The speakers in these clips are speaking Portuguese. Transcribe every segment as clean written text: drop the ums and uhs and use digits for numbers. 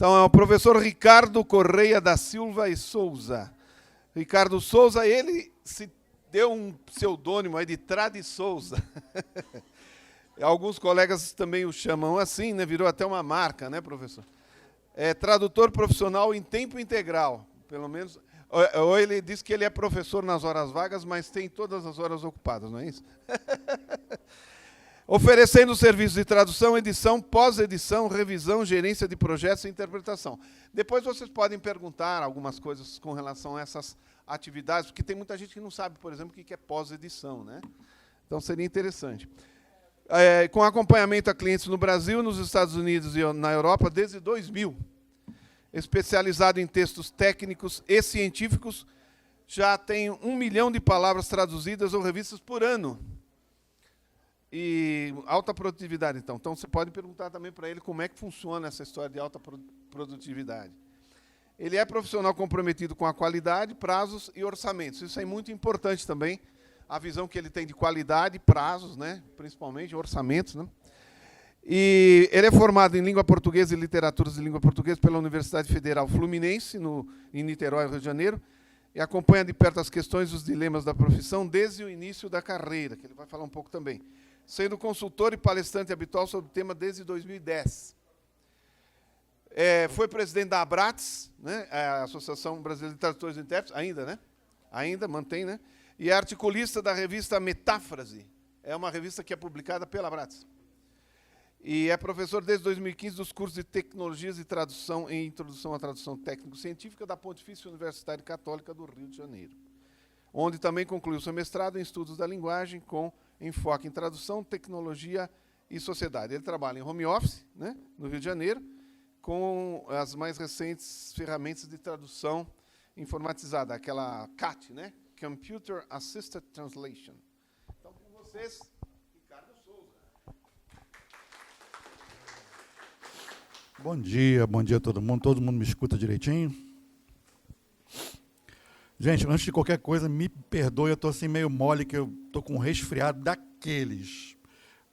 Então, é o professor Ricardo Correia da Silva e Souza. Ricardo Souza, ele se deu um pseudônimo aí de Tradi Souza. Alguns colegas também o chamam assim, né? Virou até uma marca, né, professor? É tradutor profissional em tempo integral, pelo menos. Ou ele diz que ele é professor nas horas vagas, mas tem todas as horas ocupadas, não é isso? Oferecendo serviços de tradução, edição, pós-edição, revisão, gerência de projetos e interpretação. Depois vocês podem perguntar algumas coisas com relação a essas atividades, porque tem muita gente que não sabe, por exemplo, o que é pós-edição, né? Então seria interessante. Com acompanhamento a clientes no Brasil, nos Estados Unidos e na Europa desde 2000. Especializado em textos técnicos e científicos, já tem 1 milhão de palavras traduzidas ou revistas por ano. E alta produtividade, então. Então, você pode perguntar também para ele como é que funciona essa história de alta produtividade. Ele é profissional comprometido com a qualidade, prazos e orçamentos. Isso é muito importante também, a visão que ele tem de qualidade, prazos, né, principalmente, orçamentos, né? E ele é formado em língua portuguesa e literaturas de língua portuguesa pela Universidade Federal Fluminense, em Niterói, Rio de Janeiro, e acompanha de perto as questões e os dilemas da profissão desde o início da carreira, que ele vai falar um pouco também, sendo consultor e palestrante habitual sobre o tema desde 2010. Foi presidente da ABRATS, né, a Associação Brasileira de Tradutores e Intérpretes, ainda, né? Ainda, mantém, né? E é articulista da revista Metáfrase, é uma revista que é publicada pela ABRATS. E é professor desde 2015 dos cursos de Tecnologias e Tradução e Introdução à Tradução Técnico-Científica da Pontifícia Universidade Católica do Rio de Janeiro, onde também concluiu seu mestrado em Estudos da Linguagem, com enfoque em Tradução, Tecnologia e Sociedade. Ele trabalha em home office, né, no Rio de Janeiro, com as mais recentes ferramentas de tradução informatizada, aquela CAT, né, Computer Assisted Translation. Então, com vocês, Ricardo Souza. Bom dia a todo mundo me escuta direitinho? Gente, antes de qualquer coisa, me perdoe, eu estou assim meio mole, que eu estou com um resfriado daqueles,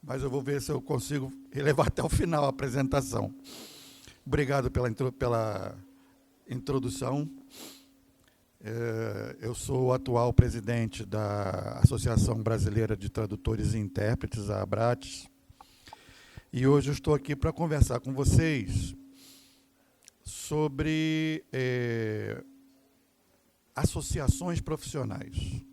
mas eu vou ver se eu consigo levar até o final a apresentação. Obrigado pela introdução. Eu sou o atual presidente da Associação Brasileira de Tradutores e Intérpretes, a ABRATS, e hoje eu estou aqui para conversar com vocês sobre associações profissionais,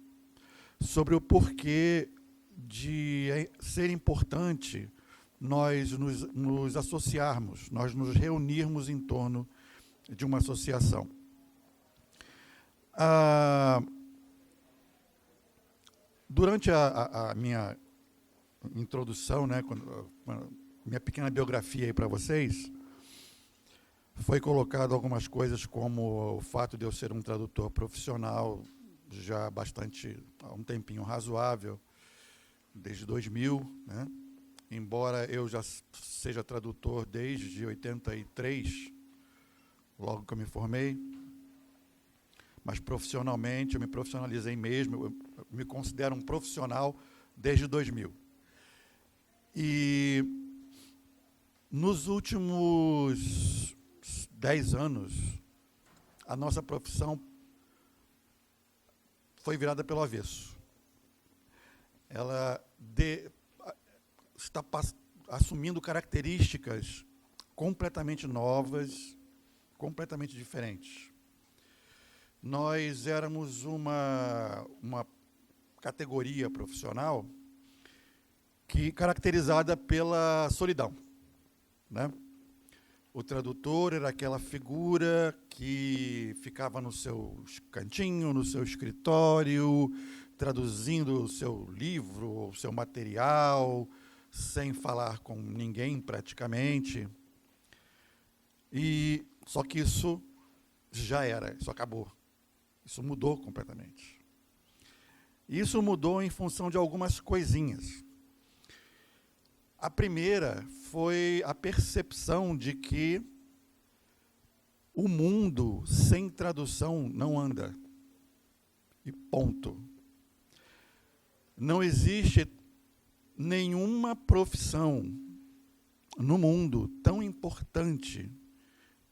sobre o porquê de ser importante nós nos associarmos, nós nos reunirmos em torno de uma associação. Durante a minha introdução, né, minha pequena biografia aí para vocês, foi colocado algumas coisas como o fato de eu ser um tradutor profissional já há um tempinho razoável, desde 2000, né? Embora eu já seja tradutor desde 83, logo que eu me formei, mas profissionalmente eu me profissionalizei mesmo, eu me considero um profissional desde 2000. E nos últimos 10 anos, a nossa profissão foi virada pelo avesso. Ela está assumindo características completamente novas, completamente diferentes. Nós éramos uma categoria profissional caracterizada pela solidão, né? O tradutor era aquela figura que ficava no seu cantinho, no seu escritório, traduzindo o seu livro, o seu material, sem falar com ninguém praticamente. Só que isso já era, isso acabou. Isso mudou completamente. Isso mudou em função de algumas coisinhas. A primeira foi a percepção de que o mundo sem tradução não anda. E ponto. Não existe nenhuma profissão no mundo tão importante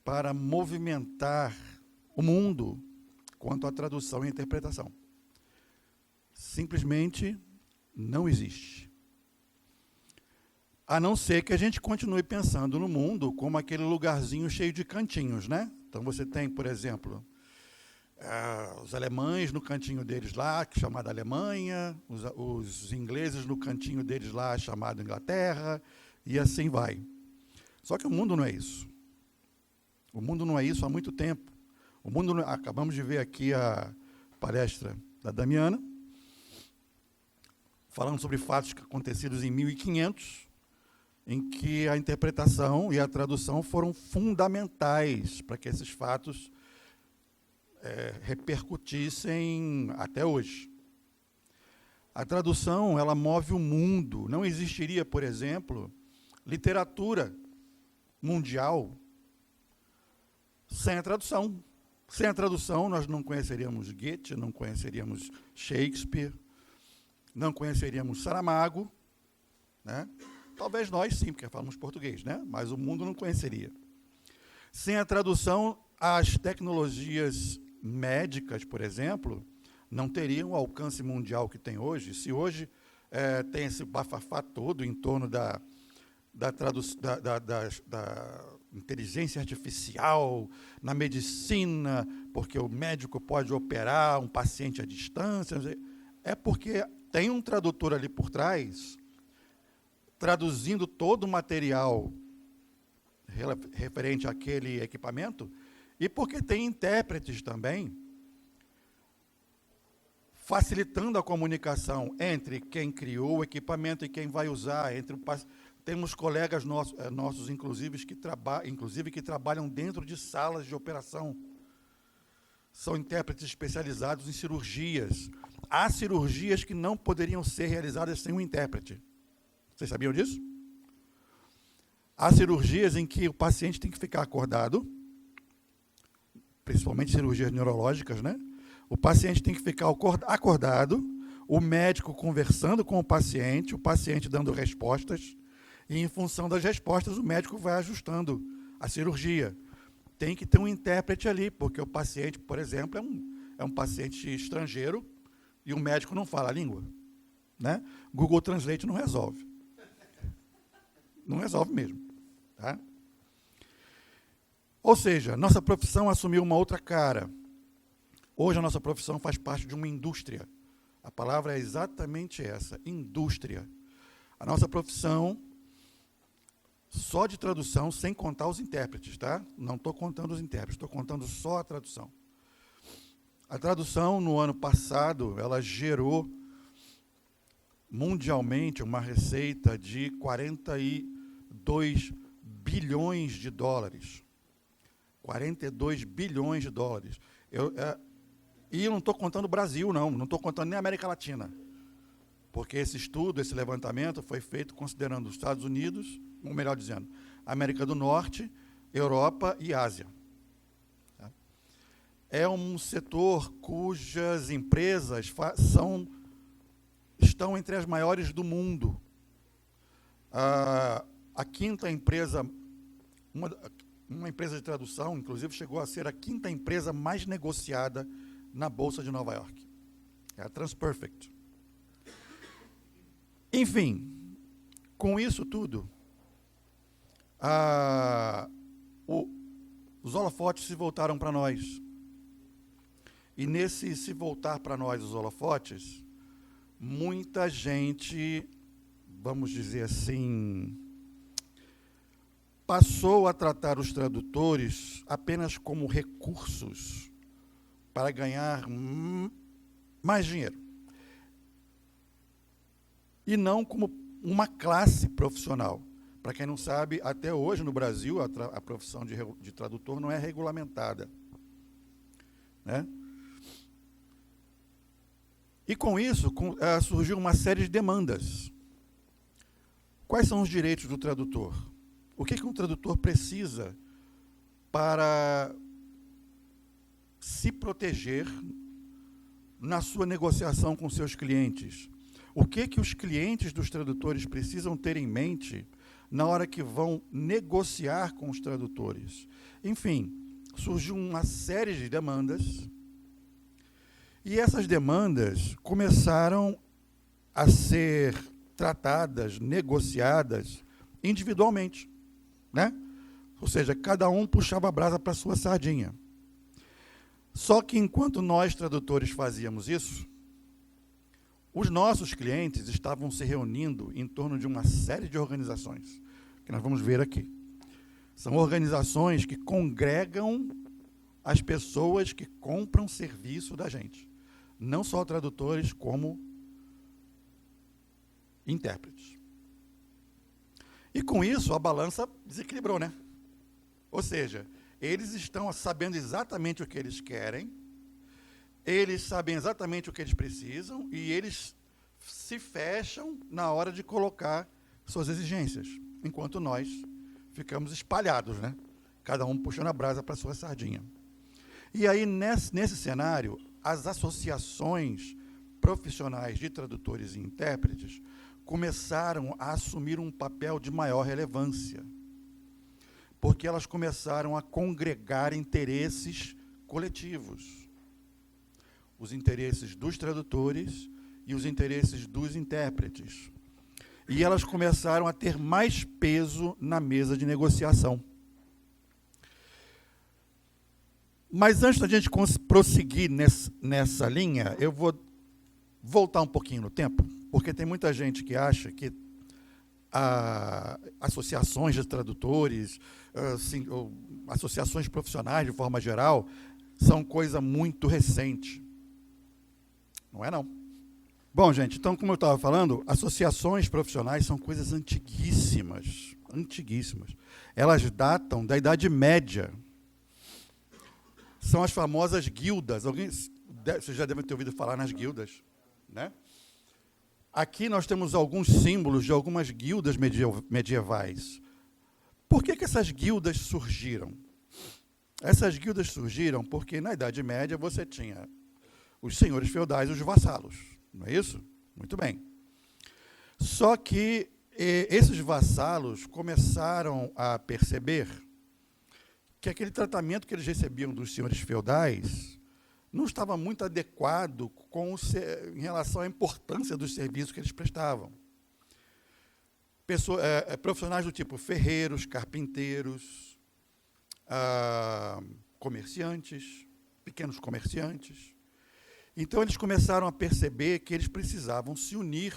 para movimentar o mundo quanto à tradução e interpretação. Simplesmente não existe. A não ser que a gente continue pensando no mundo como aquele lugarzinho cheio de cantinhos, né? Então você tem, por exemplo, os alemães no cantinho deles lá, chamado Alemanha, os ingleses no cantinho deles lá, chamado Inglaterra, e assim vai. Só que o mundo não é isso. O mundo não é isso há muito tempo. O mundo, acabamos de ver aqui a palestra da Damiana, falando sobre fatos acontecidos em 1500, em que a interpretação e a tradução foram fundamentais para que esses fatos repercutissem até hoje. A tradução, ela move o mundo. Não existiria, por exemplo, literatura mundial sem a tradução. Sem a tradução, nós não conheceríamos Goethe, não conheceríamos Shakespeare, não conheceríamos Saramago, né? Talvez nós sim, porque falamos português, né? Mas o mundo não conheceria. Sem a tradução, as tecnologias médicas, por exemplo, não teriam o alcance mundial que tem hoje. Se hoje tem esse bafafá todo em torno da inteligência artificial na medicina, porque o médico pode operar um paciente à distância, é porque tem um tradutor ali por trás, traduzindo todo o material referente àquele equipamento, e porque tem intérpretes também, facilitando a comunicação entre quem criou o equipamento e quem vai usar. Temos colegas nossos inclusive, que trabalham dentro de salas de operação. São intérpretes especializados em cirurgias. Há cirurgias que não poderiam ser realizadas sem um intérprete. Vocês sabiam disso? Há cirurgias em que o paciente tem que ficar acordado, principalmente cirurgias neurológicas, né? O paciente tem que ficar acordado, o médico conversando com o paciente dando respostas, e em função das respostas o médico vai ajustando a cirurgia. Tem que ter um intérprete ali, porque o paciente, por exemplo, é um paciente estrangeiro e o médico não fala a língua, né? Google Translate não resolve. Não resolve mesmo. Tá? Ou seja, nossa profissão assumiu uma outra cara. Hoje a nossa profissão faz parte de uma indústria. A palavra é exatamente essa, indústria. A nossa profissão, só de tradução, sem contar os intérpretes, tá? Não estou contando os intérpretes, estou contando só a tradução. A tradução, no ano passado, ela gerou mundialmente uma receita de 42 bilhões de dólares. 42 bilhões de dólares. E eu não estou contando o Brasil, não estou contando nem a América Latina. Porque esse estudo, esse levantamento, foi feito considerando os Estados Unidos, ou melhor dizendo, América do Norte, Europa e Ásia. É um setor cujas empresas estão entre as maiores do mundo. A quinta empresa, uma empresa de tradução, inclusive, chegou a ser a quinta empresa mais negociada na Bolsa de Nova York. É a Transperfect. Enfim, com isso tudo, os holofotes se voltaram para nós. E nesse se voltar para nós os holofotes, muita gente, vamos dizer assim, passou a tratar os tradutores apenas como recursos para ganhar mais dinheiro. E não como uma classe profissional. Para quem não sabe, até hoje no Brasil, a profissão de tradutor não é regulamentada. Né? E com isso, surgiu uma série de demandas. Quais são os direitos do tradutor? O que um tradutor precisa para se proteger na sua negociação com seus clientes? O que os clientes dos tradutores precisam ter em mente na hora que vão negociar com os tradutores. Enfim, surgiu uma série de demandas, e essas demandas começaram a ser tratadas, negociadas individualmente, né? Ou seja, cada um puxava a brasa para a sua sardinha. Só que enquanto nós, tradutores, fazíamos isso, os nossos clientes estavam se reunindo em torno de uma série de organizações, que nós vamos ver aqui. São organizações que congregam as pessoas que compram serviço da gente. Não só tradutores, como intérpretes. E com isso, a balança desequilibrou, né? Ou seja, eles estão sabendo exatamente o que eles querem, eles sabem exatamente o que eles precisam, e eles se fecham na hora de colocar suas exigências, enquanto nós ficamos espalhados, né? Cada um puxando a brasa para a sua sardinha. E aí, nesse cenário, as associações profissionais de tradutores e intérpretes começaram a assumir um papel de maior relevância, porque elas começaram a congregar interesses coletivos. Os interesses dos tradutores e os interesses dos intérpretes. E elas começaram a ter mais peso na mesa de negociação. Mas antes da gente prosseguir nessa linha, eu vou voltar um pouquinho no tempo, porque tem muita gente que acha que associações de tradutores, assim, associações profissionais de forma geral, são coisa muito recente. Não é, não. Bom, gente, então, como eu estava falando, associações profissionais são coisas antiguíssimas, antiguíssimas. Elas datam da Idade Média. São as famosas guildas. Vocês já devem ter ouvido falar nas guildas, né? Aqui nós temos alguns símbolos de algumas guildas medievais. Por que essas guildas surgiram? Essas guildas surgiram porque, na Idade Média, você tinha os senhores feudais e os vassalos. Não é isso? Muito bem. Só que esses vassalos começaram a perceber que aquele tratamento que eles recebiam dos senhores feudais não estava muito adequado em relação à importância dos serviços que eles prestavam. Profissionais do tipo ferreiros, carpinteiros, comerciantes, pequenos comerciantes. Então, eles começaram a perceber que eles precisavam se unir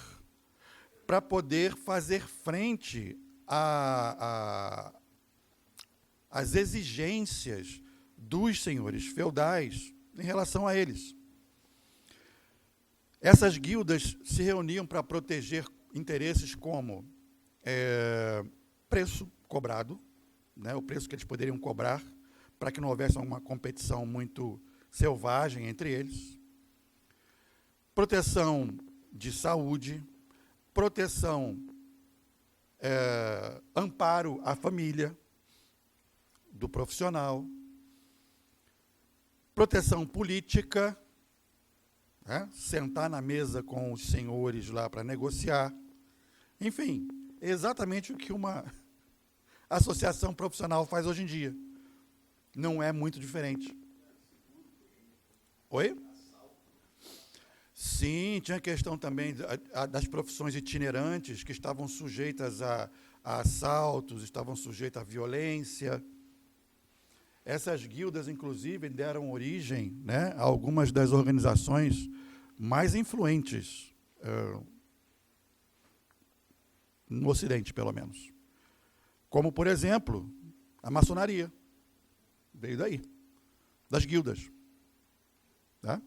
para poder fazer frente às exigências dos senhores feudais em relação a eles. Essas guildas se reuniam para proteger interesses como preço cobrado, né, o preço que eles poderiam cobrar, para que não houvesse uma competição muito selvagem entre eles, proteção de saúde, proteção, amparo à família do profissional, proteção política, né? Sentar na mesa com os senhores lá para negociar. Enfim, exatamente o que uma associação profissional faz hoje em dia. Não é muito diferente. Oi? Sim, tinha a questão também das profissões itinerantes, que estavam sujeitas a assaltos, estavam sujeitas à violência. Essas guildas, inclusive, deram origem, né, a algumas das organizações mais influentes no Ocidente, pelo menos. Como, por exemplo, a maçonaria. Veio daí, das guildas. Tá?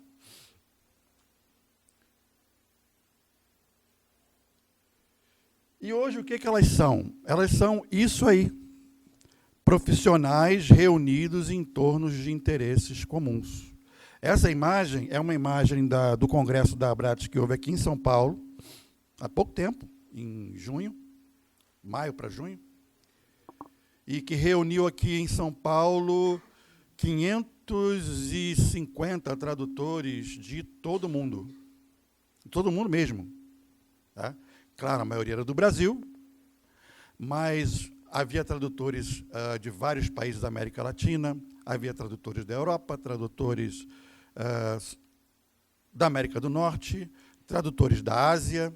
E hoje, o que elas são? Elas são isso aí. Profissionais reunidos em torno de interesses comuns. Essa imagem é uma imagem do Congresso da Abrates que houve aqui em São Paulo, há pouco tempo, em maio para junho, e que reuniu aqui em São Paulo 550 tradutores de todo mundo mesmo. Tá? Claro, a maioria era do Brasil, mas havia tradutores de vários países da América Latina, havia tradutores da Europa, tradutores da América do Norte, tradutores da Ásia,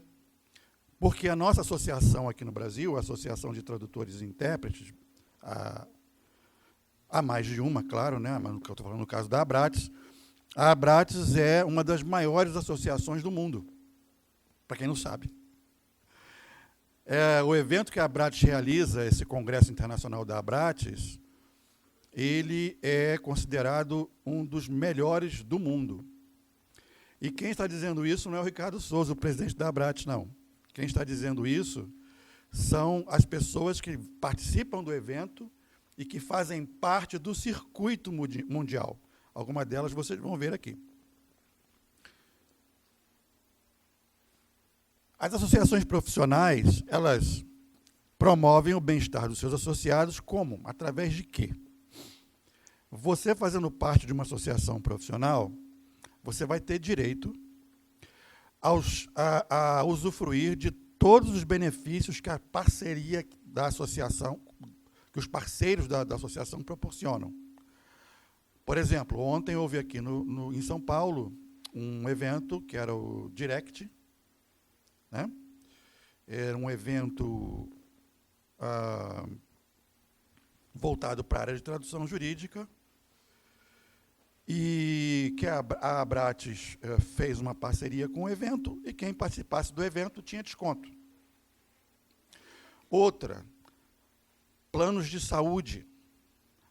porque a nossa associação aqui no Brasil, a Associação de Tradutores e Intérpretes, há mais de uma, claro, né, mas eu estou falando no caso da Abrates, a Abrates é uma das maiores associações do mundo, para quem não sabe. O evento que a Abrates realiza, esse Congresso Internacional da Abrates, ele é considerado um dos melhores do mundo. E quem está dizendo isso não é o Ricardo Souza, o presidente da Abrates, não. Quem está dizendo isso são as pessoas que participam do evento e que fazem parte do circuito mundial. Algumas delas vocês vão ver aqui. As associações profissionais, elas promovem o bem-estar dos seus associados como? Através de quê? Você fazendo parte de uma associação profissional, você vai ter direito a usufruir de todos os benefícios que a parceria da associação, que os parceiros da associação proporcionam. Por exemplo, ontem houve aqui em São Paulo um evento que era o Direct, né? Era um evento voltado para a área de tradução jurídica, e que a Abrates fez uma parceria com o evento, e quem participasse do evento tinha desconto. Outra, planos de saúde.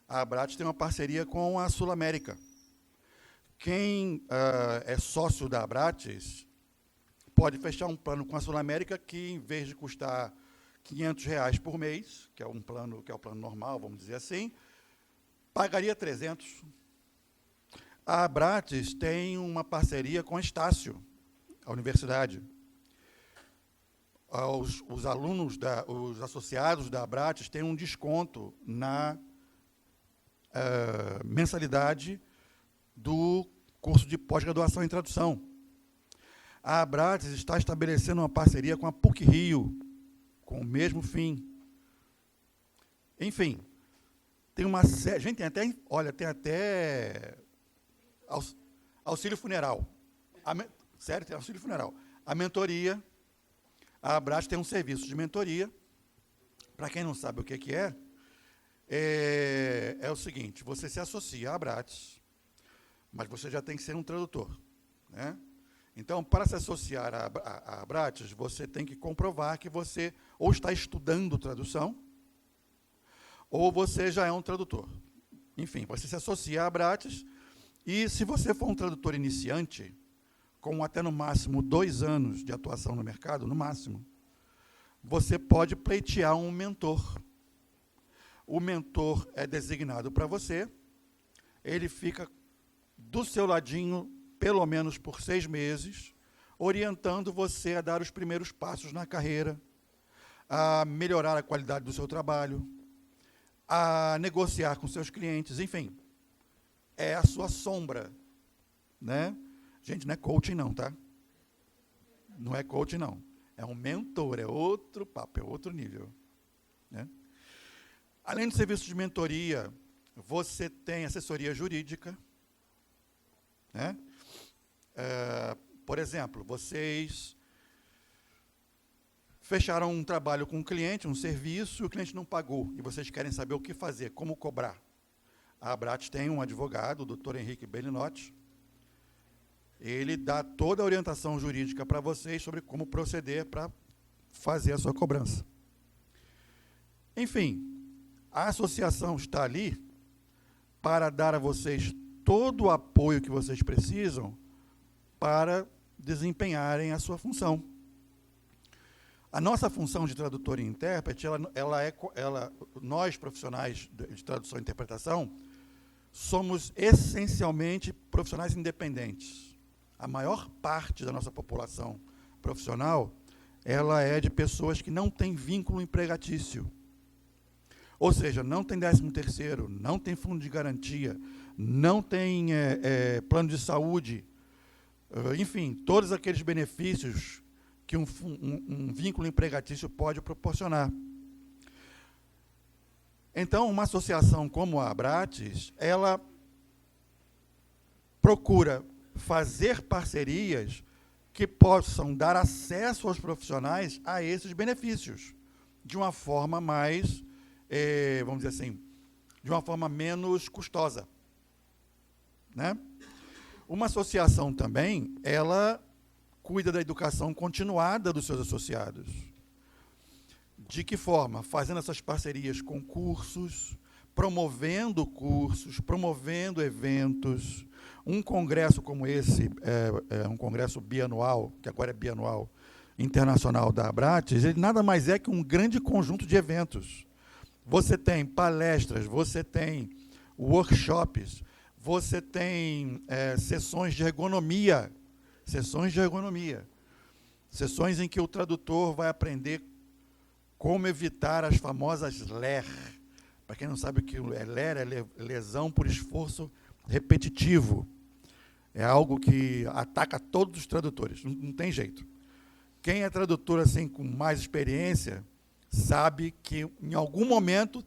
A Abrates tem uma parceria com a Sul América. Quem é sócio da Abrates pode fechar um plano com a Sul América que, em vez de custar R$500 por mês, que é o plano normal, vamos dizer assim, pagaria 300. A Abrates tem uma parceria com a Estácio, a universidade. Os alunos, os associados da Abrates têm um desconto na mensalidade do curso de pós-graduação em tradução. A Abrates está estabelecendo uma parceria com a PUC-Rio, com o mesmo fim. Enfim, tem uma série... Gente, tem até auxílio funeral. Sério, tem auxílio funeral. A mentoria, a Abrates tem um serviço de mentoria. Para quem não sabe o que é o seguinte: você se associa à Abrates, mas você já tem que ser um tradutor, né? Então, para se associar à Abrates, você tem que comprovar que você ou está estudando tradução, ou você já é um tradutor. Enfim, você se associa à Abrates, e se você for um tradutor iniciante, com até no máximo 2 anos de atuação no mercado, no máximo, você pode pleitear um mentor. O mentor é designado para você, ele fica do seu ladinho pelo menos por 6 meses, orientando você a dar os primeiros passos na carreira, a melhorar a qualidade do seu trabalho, a negociar com seus clientes, enfim. É a sua sombra, né? Gente, não é coaching não, tá? Não é coaching não. É um mentor, é outro papo, é outro nível, né? Além do serviço de mentoria, você tem assessoria jurídica, né? Por exemplo, vocês fecharam um trabalho com um cliente, um serviço, e o cliente não pagou, e vocês querem saber o que fazer, como cobrar. A Abrates tem um advogado, o Dr. Henrique Bellinotti. Ele dá toda a orientação jurídica para vocês sobre como proceder para fazer a sua cobrança. Enfim, a associação está ali para dar a vocês todo o apoio que vocês precisam para desempenharem a sua função. A nossa função de tradutor e intérprete, nós, profissionais de tradução e interpretação, somos essencialmente profissionais independentes. A maior parte da nossa população profissional, ela é de pessoas que não têm vínculo empregatício. Ou seja, não tem 13º, não tem fundo de garantia, não tem plano de saúde, enfim, todos aqueles benefícios que um vínculo empregatício pode proporcionar. Então, uma associação como a Abrates, ela procura fazer parcerias que possam dar acesso aos profissionais a esses benefícios, de uma forma mais, vamos dizer assim, de uma forma menos custosa, né? Uma associação também, ela cuida da educação continuada dos seus associados. De que forma? Fazendo essas parcerias com cursos, promovendo eventos. Um congresso como esse, um congresso bianual, que agora é bianual, internacional da Abrates, ele nada mais é que um grande conjunto de eventos. Você tem palestras, você tem workshops, você tem sessões de ergonomia, sessões em que o tradutor vai aprender como evitar as famosas LER. Para quem não sabe o que é LER, é lesão por esforço repetitivo. É algo que ataca todos os tradutores, não tem jeito. Quem é tradutor assim com mais experiência sabe que em algum momento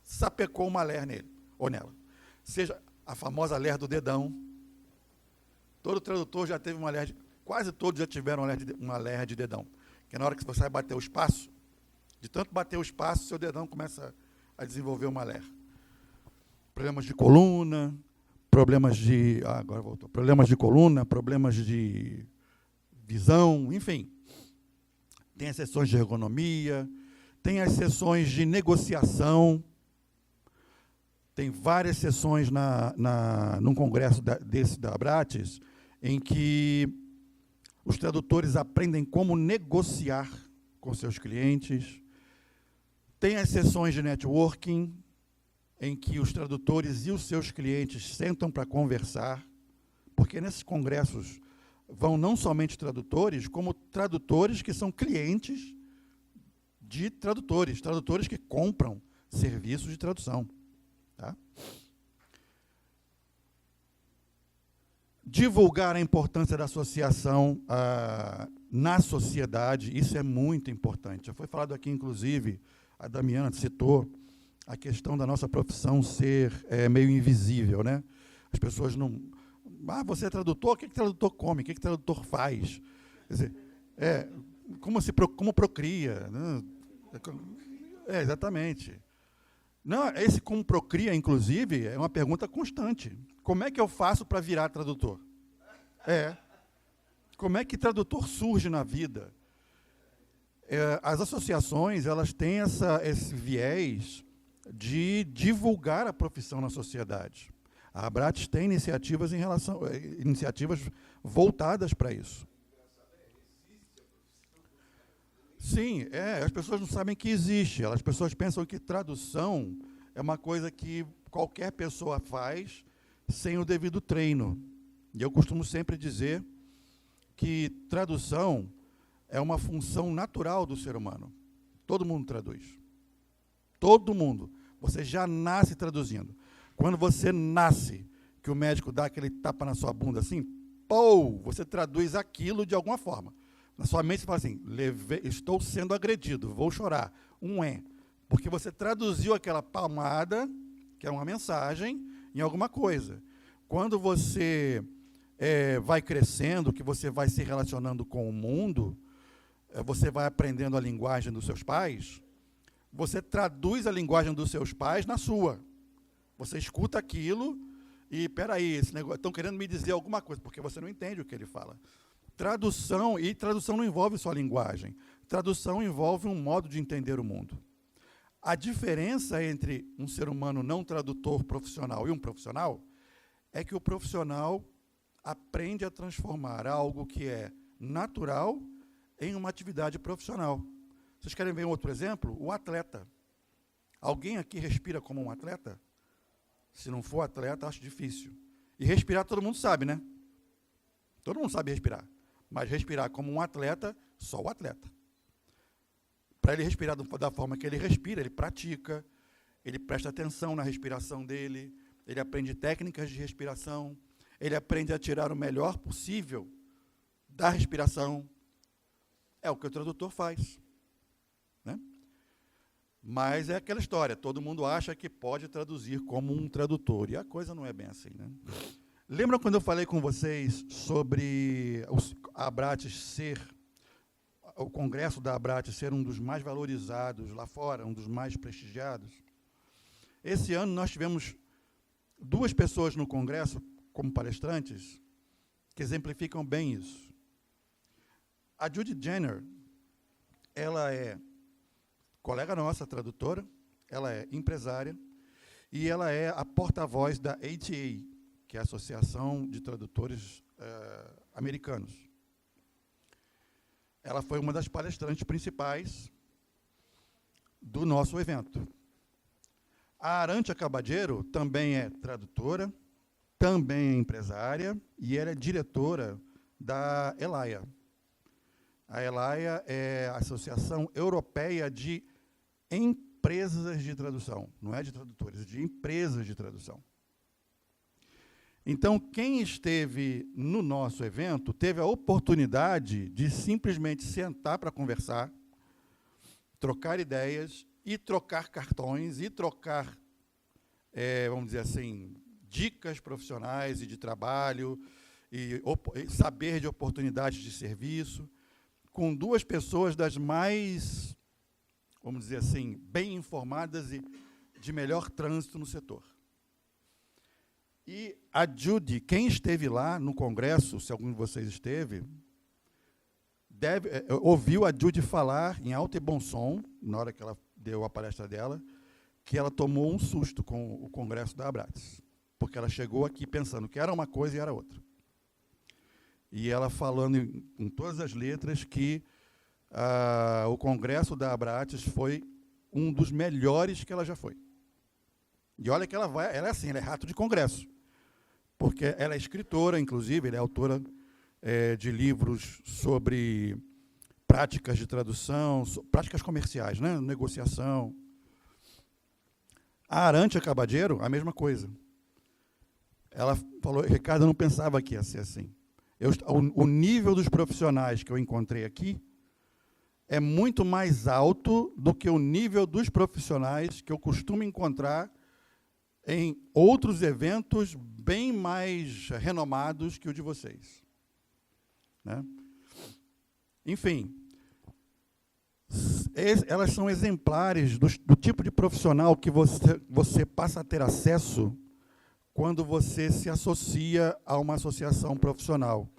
sapecou uma LER nele ou nela. Seja a famosa LER do dedão. Todo tradutor já teve uma LER, quase todos já tiveram uma LER de dedão. Que na hora que você vai bater o espaço, de tanto bater o espaço, seu dedão começa a desenvolver uma LER. Problemas de coluna, problemas de coluna, problemas de visão, enfim. Tem as sessões de ergonomia, tem as sessões de negociação, tem várias sessões num congresso da Abrates, em que os tradutores aprendem como negociar com seus clientes. Tem as sessões de networking, em que os tradutores e os seus clientes sentam para conversar, porque nesses congressos vão não somente tradutores, como tradutores que são clientes de tradutores, tradutores que compram serviços de tradução. Tá? Divulgar a importância da associação na sociedade, isso é muito importante. Já foi falado aqui, inclusive, a Damiana citou a questão da nossa profissão ser meio invisível, né? As pessoas não... você é tradutor? O que tradutor come? O que tradutor faz? Quer dizer, como procria? Né? Exatamente. Não, esse como procria, inclusive, é uma pergunta constante. Como é que eu faço para virar tradutor? Como é que tradutor surge na vida? As associações, elas têm esse viés de divulgar a profissão na sociedade. A Abrates tem iniciativas voltadas para isso. Sim, as pessoas não sabem que existe. As pessoas pensam que tradução é uma coisa que qualquer pessoa faz sem o devido treino. E eu costumo sempre dizer que tradução é uma função natural do ser humano. Todo mundo traduz. Todo mundo. Você já nasce traduzindo. Quando você nasce, que o médico dá aquele tapa na sua bunda assim, você traduz aquilo de alguma forma. Na sua mente você fala assim, estou sendo agredido, vou chorar. Porque você traduziu aquela palmada, que é uma mensagem, em alguma coisa. Quando você vai crescendo, que você vai se relacionando com o mundo, você vai aprendendo a linguagem dos seus pais, você traduz a linguagem dos seus pais na sua. Você escuta aquilo e, peraí, esse negócio, estão querendo me dizer alguma coisa, porque você não entende o que ele fala. Tradução não envolve só linguagem. Tradução envolve um modo de entender o mundo. A diferença entre um ser humano não tradutor profissional e um profissional é que o profissional aprende a transformar algo que é natural em uma atividade profissional. Vocês querem ver um outro exemplo? O atleta. Alguém aqui respira como um atleta? Se não for atleta, acho difícil. E respirar todo mundo sabe, né? Todo mundo sabe respirar. Mas respirar como um atleta, só o atleta. Para ele respirar da forma que ele respira, ele pratica, ele presta atenção na respiração dele, ele aprende técnicas de respiração, ele aprende a tirar o melhor possível da respiração. É o que o tradutor faz. Né? Mas é aquela história, todo mundo acha que pode traduzir como um tradutor, e a coisa não é bem assim, né? Lembram quando eu falei com vocês sobre a Abrates ser, o congresso da Abrates ser um dos mais valorizados lá fora, um dos mais prestigiados? Esse ano nós tivemos 2 pessoas no congresso como palestrantes que exemplificam bem isso. A Judy Jenner, ela é colega nossa, tradutora, ela é empresária, e ela é a porta-voz da ATA, que é a Associação de Tradutores Americanos. Ela foi uma das palestrantes principais do nosso evento. A Arantxa Cabadeiro também é tradutora, também é empresária, e ela é diretora da ELAIA. A ELAIA é a Associação Europeia de Empresas de Tradução. Não é de tradutores, é de empresas de tradução. Então, quem esteve no nosso evento teve a oportunidade de simplesmente sentar para conversar, trocar ideias e trocar cartões e trocar, vamos dizer assim, dicas profissionais e de trabalho e saber de oportunidades de serviço, com 2 pessoas das mais, vamos dizer assim, bem informadas e de melhor trânsito no setor. E a Judy, quem esteve lá no congresso, se algum de vocês esteve, ouviu a Judy falar em alto e bom som, na hora que ela deu a palestra dela, que ela tomou um susto com o congresso da Abrates, porque ela chegou aqui pensando que era uma coisa e era outra. E ela falando em todas as letras que o congresso da Abrates foi um dos melhores que ela já foi. E olha que ela é assim, ela é rato de congresso, porque ela é escritora, inclusive, ela é autora de livros sobre práticas de tradução, práticas comerciais, né? Negociação. A Arantxa Cabadeiro, a mesma coisa. Ela falou, Ricardo, eu não pensava que ia ser assim. O nível dos profissionais que eu encontrei aqui é muito mais alto do que o nível dos profissionais que eu costumo encontrar em outros eventos bem mais renomados que o de vocês. Né? Enfim, elas são exemplares do tipo de profissional que você passa a ter acesso quando você se associa a uma associação profissional.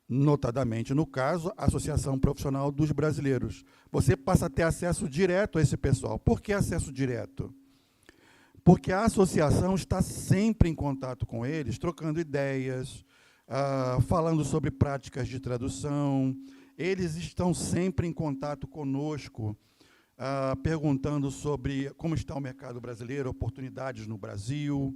Notadamente, no caso, a Associação Profissional dos Brasileiros. Você passa a ter acesso direto a esse pessoal. Por que acesso direto? Porque a associação está sempre em contato com eles, trocando ideias, falando sobre práticas de tradução. Eles estão sempre em contato conosco, perguntando sobre como está o mercado brasileiro, oportunidades no Brasil,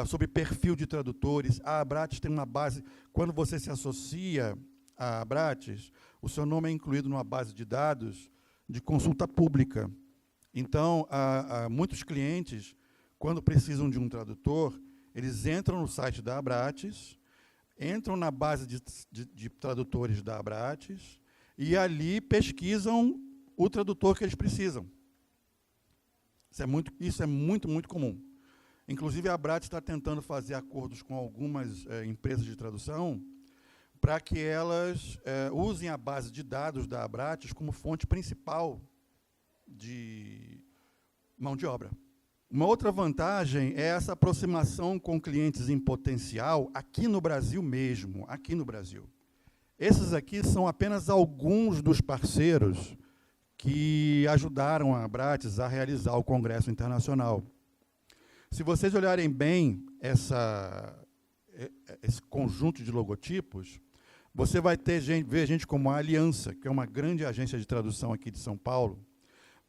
sobre perfil de tradutores. A Abrates tem uma base, quando você se associa à Abrates, o seu nome é incluído numa base de dados de consulta pública. Então, muitos clientes, quando precisam de um tradutor, eles entram no site da Abrates, entram na base de tradutores da Abrates e ali pesquisam o tradutor que eles precisam. Isso é muito comum. Inclusive, a Abrates está tentando fazer acordos com algumas empresas de tradução para que elas usem a base de dados da Abrates como fonte principal de mão de obra. Uma outra vantagem é essa aproximação com clientes em potencial aqui no Brasil mesmo, aqui no Brasil. Esses aqui são apenas alguns dos parceiros que ajudaram a Abrates a realizar o Congresso Internacional. Se vocês olharem bem esse conjunto de logotipos, você vai ver gente como a Aliança, que é uma grande agência de tradução aqui de São Paulo.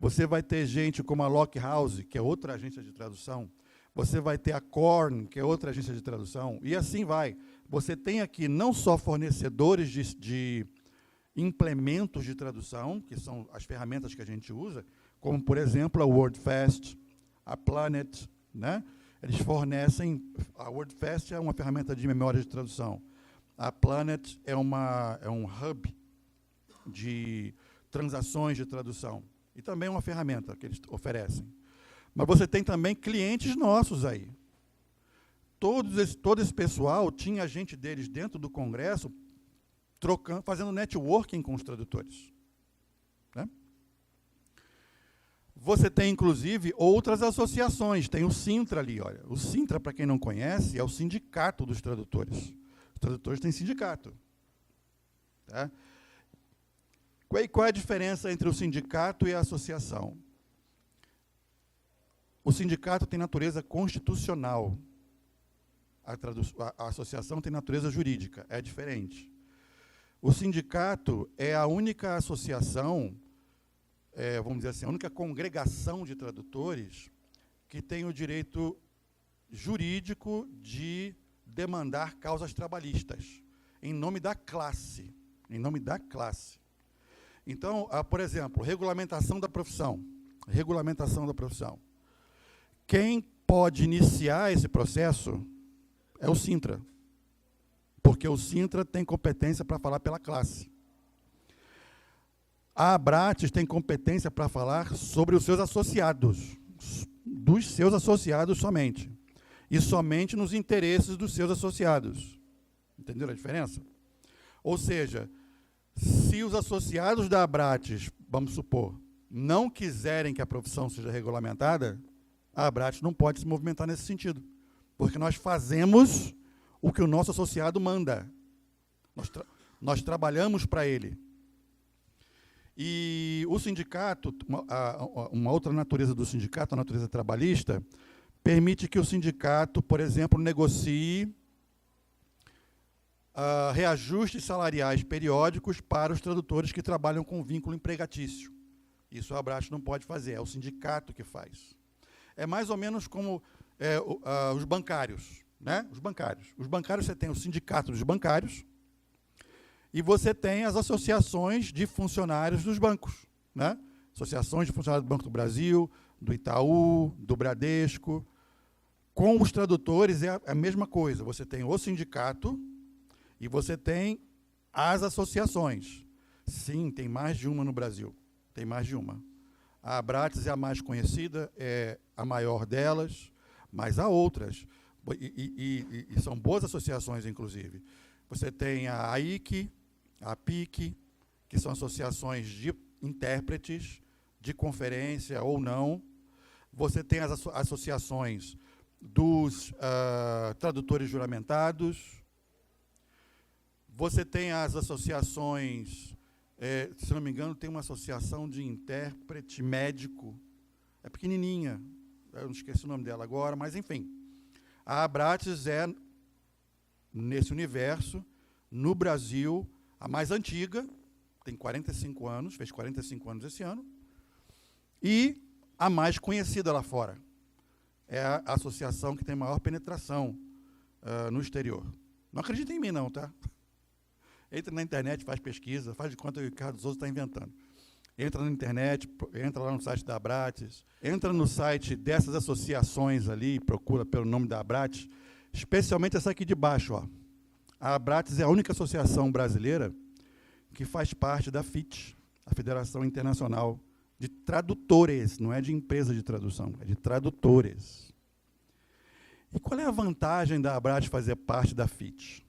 Você vai ter gente como a Lockhouse, que é outra agência de tradução. Você vai ter a Korn, que é outra agência de tradução. E assim vai. Você tem aqui não só fornecedores de implementos de tradução, que são as ferramentas que a gente usa, como, por exemplo, a WordFast, a Planet, né? Eles fornecem... A WordFast é uma ferramenta de memória de tradução. A Planet é um hub de transações de tradução. E também uma ferramenta que eles oferecem. Mas você tem também clientes nossos aí. Todo esse pessoal, tinha gente deles dentro do Congresso, fazendo networking com os tradutores. Né? Você tem, inclusive, outras associações. Tem o Sintra ali, olha. O Sintra, para quem não conhece, é o sindicato dos tradutores. Os tradutores têm sindicato. Tá? Qual é a diferença entre o sindicato e a associação? O sindicato tem natureza constitucional. A associação tem natureza jurídica. É diferente. O sindicato é a única associação, vamos dizer assim, a única congregação de tradutores que tem o direito jurídico de demandar causas trabalhistas, em nome da classe. Em nome da classe. Então, por exemplo, regulamentação da profissão. Regulamentação da profissão. Quem pode iniciar esse processo é o Sintra. Porque o Sintra tem competência para falar pela classe. A Abrates tem competência para falar sobre os seus associados, dos seus associados somente. E somente nos interesses dos seus associados. Entenderam a diferença? Ou seja, se os associados da Abrates, vamos supor, não quiserem que a profissão seja regulamentada, a Abrates não pode se movimentar nesse sentido. Porque nós fazemos o que o nosso associado manda. Nós trabalhamos para ele. E o sindicato, uma outra natureza do sindicato, a natureza trabalhista, permite que o sindicato, por exemplo, negocie reajustes salariais periódicos para os tradutores que trabalham com vínculo empregatício. Isso a Abrates não pode fazer, é o sindicato que faz. É mais ou menos como os bancários. Né? Os bancários, você tem o sindicato dos bancários e você tem as associações de funcionários dos bancos. Né? Associações de funcionários do Banco do Brasil, do Itaú, do Bradesco. Com os tradutores é a mesma coisa. Você tem o sindicato e você tem as associações. Sim, tem mais de uma no Brasil. Tem mais de uma. A Abrates é a mais conhecida, é a maior delas, mas há outras. E são boas associações, inclusive. Você tem a AIC, a PIC, que são associações de intérpretes, de conferência ou não. Você tem as associações dos tradutores juramentados. Você tem as associações, se não me engano, tem uma associação de intérprete médico. É pequenininha, eu não esqueci o nome dela agora, mas enfim. A Abrates é, nesse universo, no Brasil, a mais antiga, tem 45 anos, fez 45 anos esse ano, e a mais conhecida lá fora. É a associação que tem maior penetração no exterior. Não acredita em mim, não, tá? Entra na internet, faz pesquisa, faz de conta que o Ricardo Souza está inventando. Entra na internet, entra lá no site da Abrates, entra no site dessas associações ali, procura pelo nome da Abrates, especialmente essa aqui de baixo. Ó. A Abrates é a única associação brasileira que faz parte da FIT, a Federação Internacional de Tradutores, não é de empresa de tradução, é de tradutores. E qual é a vantagem da Abrates fazer parte da FIT?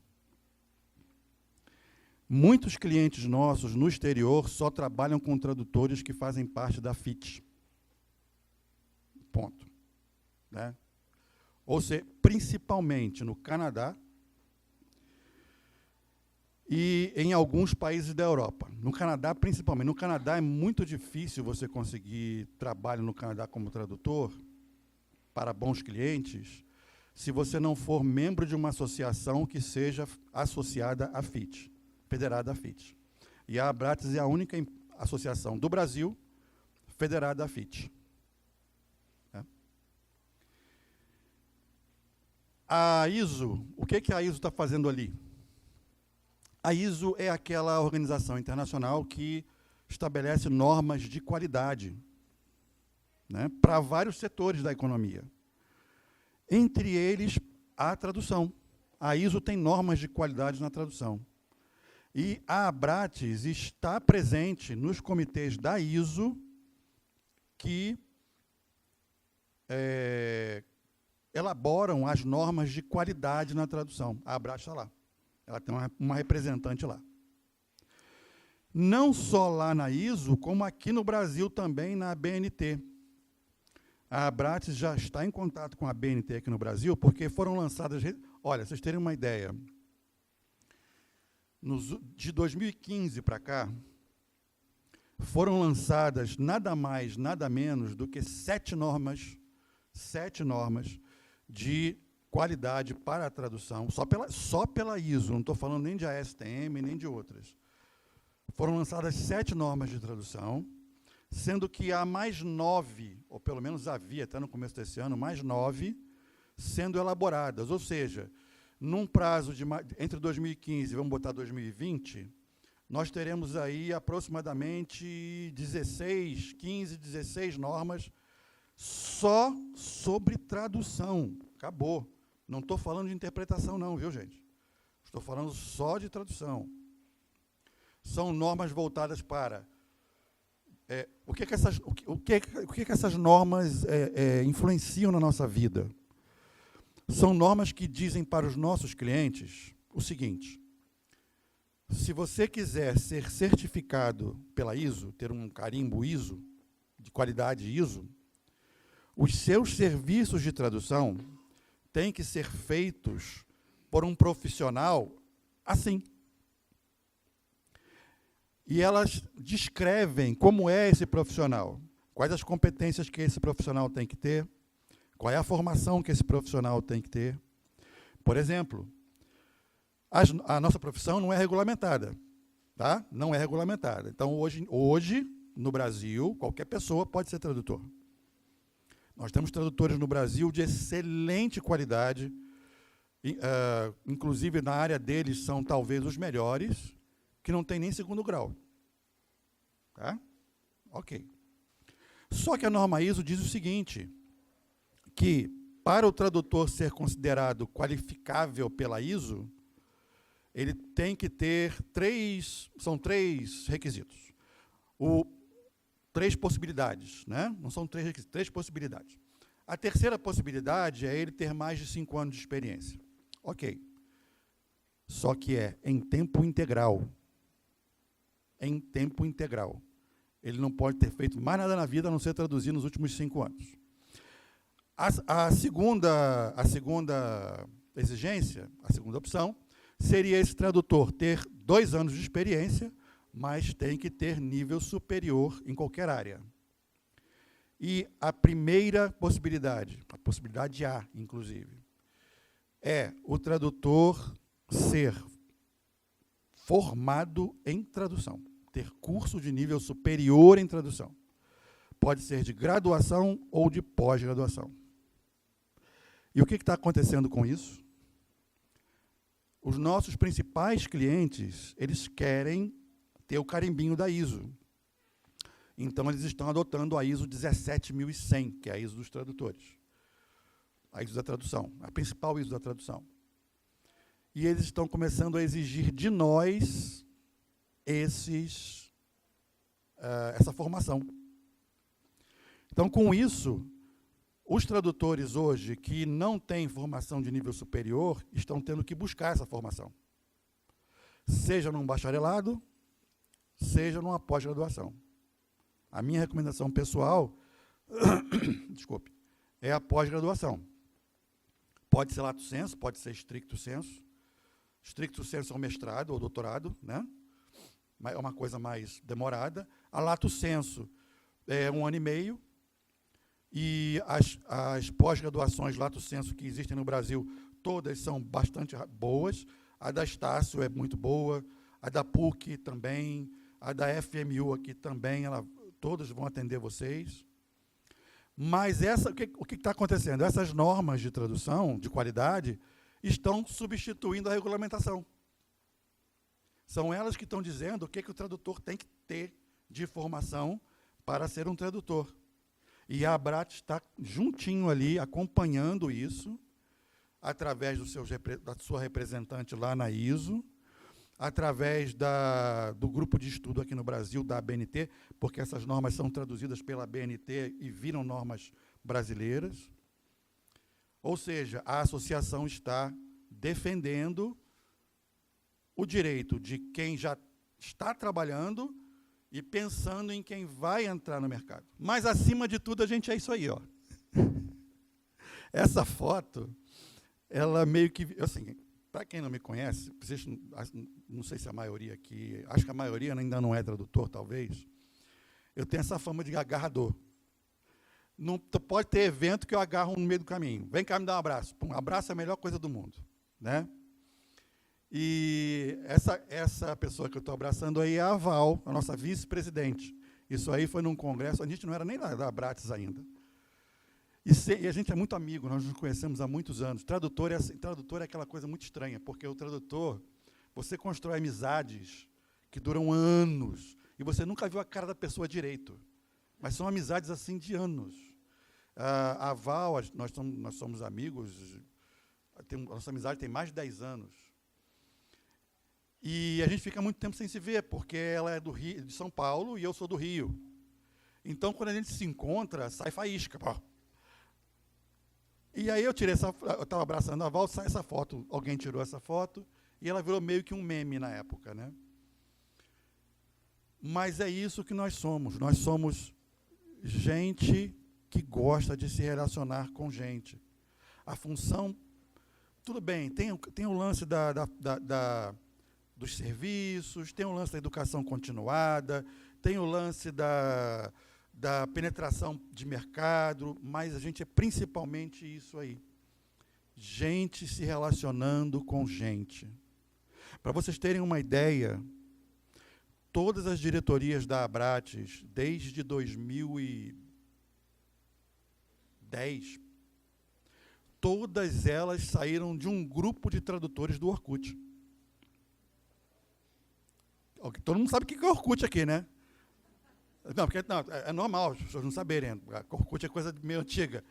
Muitos clientes nossos no exterior só trabalham com tradutores que fazem parte da FIT. Ponto. Né? Ou seja, principalmente no Canadá e em alguns países da Europa. No Canadá, principalmente. No Canadá é muito difícil você conseguir trabalho no Canadá como tradutor para bons clientes se você não for membro de uma associação que seja associada à FIT. Federada à FIT. E a Abrates é a única associação do Brasil federada à FIT. A ISO, o que a ISO está fazendo ali? A ISO é aquela organização internacional que estabelece normas de qualidade, né, para vários setores da economia. Entre eles, a tradução. A ISO tem normas de qualidade na tradução. E a Abrates está presente nos comitês da ISO que elaboram as normas de qualidade na tradução. A Abrates está lá. Ela tem uma representante lá. Não só lá na ISO, como aqui no Brasil também na BNT. A Abrates já está em contato com a BNT aqui no Brasil, porque foram lançadas... Olha, vocês terem uma ideia, de 2015 para cá, foram lançadas nada mais, nada menos do que 7 normas de qualidade para a tradução, só pela ISO, não estou falando nem de ASTM, nem de outras. Foram lançadas 7 normas de tradução, sendo que há mais 9, ou pelo menos havia até no começo desse ano, mais 9 sendo elaboradas. Ou seja, num prazo de entre 2015 e vamos botar 2020, nós teremos aí aproximadamente 16 normas só sobre tradução. Acabou. Não estou falando de interpretação não, viu, gente? Estou falando só de tradução. São normas voltadas para... o que essas normas influenciam na nossa vida? São normas que dizem para os nossos clientes o seguinte: se você quiser ser certificado pela ISO, ter um carimbo ISO, de qualidade ISO, os seus serviços de tradução têm que ser feitos por um profissional assim. E elas descrevem como é esse profissional, quais as competências que esse profissional tem que ter, qual é a formação que esse profissional tem que ter. Por exemplo, a nossa profissão não é regulamentada, tá? Não é regulamentada. Então, hoje, no Brasil, qualquer pessoa pode ser tradutor. Nós temos tradutores no Brasil de excelente qualidade, inclusive na área deles são talvez os melhores, que não tem nem 2º grau. Tá? Ok. Só que a norma ISO diz o seguinte, que para o tradutor ser considerado qualificável pela ISO, ele tem que ter 3 requisitos. 3 possibilidades, né? Não são 3 requisitos, 3 possibilidades. A terceira possibilidade é ele ter mais de 5 anos de experiência. Ok. Só que é em tempo integral. Em tempo integral. Ele não pode ter feito mais nada na vida a não ser traduzir nos últimos 5 anos. A segunda exigência, a segunda opção, seria esse tradutor ter 2 anos de experiência, mas tem que ter nível superior em qualquer área. E a primeira possibilidade, a possibilidade A, inclusive, é o tradutor ser formado em tradução, ter curso de nível superior em tradução. Pode ser de graduação ou de pós-graduação. E o que está acontecendo com isso? Os nossos principais clientes, eles querem ter o carimbinho da ISO. Então, eles estão adotando a ISO 17100, que é a ISO dos tradutores. A ISO da tradução, a principal ISO da tradução. E eles estão começando a exigir de nós essa formação. Então, com isso, os tradutores hoje que não têm formação de nível superior estão tendo que buscar essa formação. Seja num bacharelado, seja numa pós-graduação. A minha recomendação pessoal, desculpe, é a pós-graduação. Pode ser lato sensu, pode ser stricto sensu. Stricto sensu é um mestrado ou doutorado, né? É uma coisa mais demorada. A lato sensu é 1 ano e meio. E as pós-graduações lato sensu que existem no Brasil, todas são bastante boas. A da Estácio é muito boa, a da PUC também, a da FMU aqui também, todas vão atender vocês. Mas o que está acontecendo? Essas normas de tradução, de qualidade, estão substituindo a regulamentação. São elas que estão dizendo o que o tradutor tem que ter de formação para ser um tradutor. E a Abrates está juntinho ali, acompanhando isso, através da sua representante lá na ISO, através do grupo de estudo aqui no Brasil, da ABNT, porque essas normas são traduzidas pela ABNT e viram normas brasileiras. Ou seja, a associação está defendendo o direito de quem já está trabalhando e pensando em quem vai entrar no mercado. Mas, acima de tudo, a gente é isso aí, ó. Essa foto, ela meio que... Assim, para quem não me conhece, vocês, não sei se a maioria aqui... Acho que a maioria ainda não é tradutor, talvez. Eu tenho essa fama de agarrador. Não pode ter evento que eu agarro no meio do caminho. Vem cá me dar um abraço. Um abraço é a melhor coisa do mundo, né? E essa pessoa que eu estou abraçando aí é a Val, a nossa vice-presidente. Isso aí foi num congresso, a gente não era nem da Abrates ainda. E a gente é muito amigo, nós nos conhecemos há muitos anos. Tradutor é aquela coisa muito estranha, porque o tradutor, você constrói amizades que duram anos, e você nunca viu a cara da pessoa direito. Mas são amizades assim de anos. A Val, nós somos amigos, a nossa amizade tem mais de 10 anos. E a gente fica muito tempo sem se ver, porque ela é de São Paulo e eu sou do Rio. Então, quando a gente se encontra, sai faísca. Pô. E aí eu estava abraçando a Val, sai essa foto, alguém tirou essa foto, e ela virou meio que um meme na época, né? Mas é isso que nós somos. Nós somos gente que gosta de se relacionar com gente. A função... Tudo bem, tem o lance dos serviços, tem o lance da educação continuada, tem o lance da penetração de mercado, mas a gente é principalmente isso aí. Gente se relacionando com gente. Para vocês terem uma ideia, todas as diretorias da Abrates, desde 2010, todas elas saíram de um grupo de tradutores do Orkut. Todo mundo sabe o que é Orkut aqui, né? Não, porque é normal as pessoas não saberem. Orkut é coisa meio antiga.